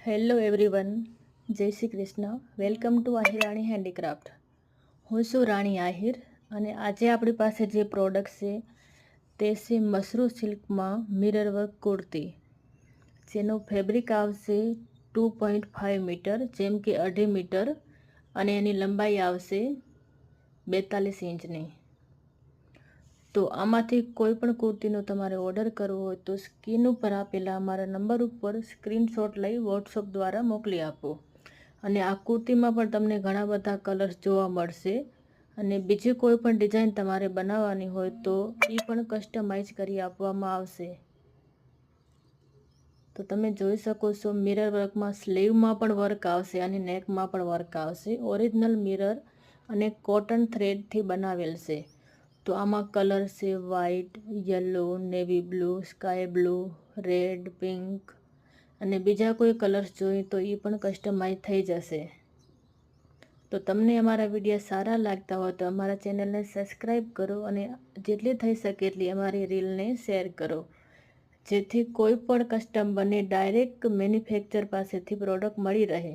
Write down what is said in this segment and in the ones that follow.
Hello everyone, જય Shri Krishna. Welcome to Ahir Rani handicraft. હું છું રાણી આહિર અને આજે આપણી પાસે જે પ્રોડક્ટ છે તે છે મસરૂ સિલ્કમાં મિરર વર્ક કુર્તી, જેનું ફેબ્રિક આવશે 2.5 મીટર, જેમ કે 2.5 મીટર, અને એની લંબાઈ આવશે 42 ઇંચની. તો આમાંથી કોઈ પણ કુર્તીનો તમારે ઓર્ડર કરવો હોય તો સ્ક્રીન ઉપર આપેલા અમારા નંબર ઉપર સ્ક્રીનશોટ લઈ વોટ્સઅપ દ્વારા મોકલી આપો. અને આ કુર્તીમાં પણ તમને ઘણા બધા કલર્સ જોવા મળશે અને બીજી કોઈ પણ ડિઝાઇન તમારે બનાવવાની હોય તો એ પણ કસ્ટમાઇઝ કરી આપવામાં આવશે. તો તમે જોઈ શકો છો, મિરર વર્કમાં સ્લીવમાં પણ વર્ક આવશે અને નેકમાં પણ વર્ક આવશે. ઓરિજિનલ મિરર અને કોટન થ્રેડથી બનાવેલ છે. તો આમાં કલર છે white, yellow, navy blue, sky blue, red, pink અને બીજા કોઈ કલર્સ જોઈએ તો એ પણ કસ્ટમાઇઝ થઈ જશે. તો તમને અમારા વિડીયો સારા લાગતા હોય તો અમારા ચેનલને સબસ્ક્રાઈબ કરો અને જેટલી થઈ શકે એટલી અમારી રીલને શેર કરો, જેથી કોઈ પણ કસ્ટમરને ડાયરેક્ટ મેન્યુફેક્ચર પાસેથી પ્રોડક્ટ મળી રહે.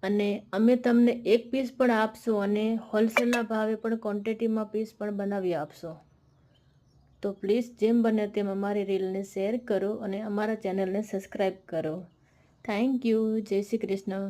અને અમે તમને એક પીસ પણ આપશો અને હોલસેલના ભાવે પણ ક્વોન્ટિટીમાં પીસ પણ બનાવી આપશો. તો પ્લીઝ જેમ બને તેમ અમારી રીલને શેર કરો અને અમારા ચેનલને સબસ્ક્રાઈબ કરો. Thank you. જય શ્રી કૃષ્ણ.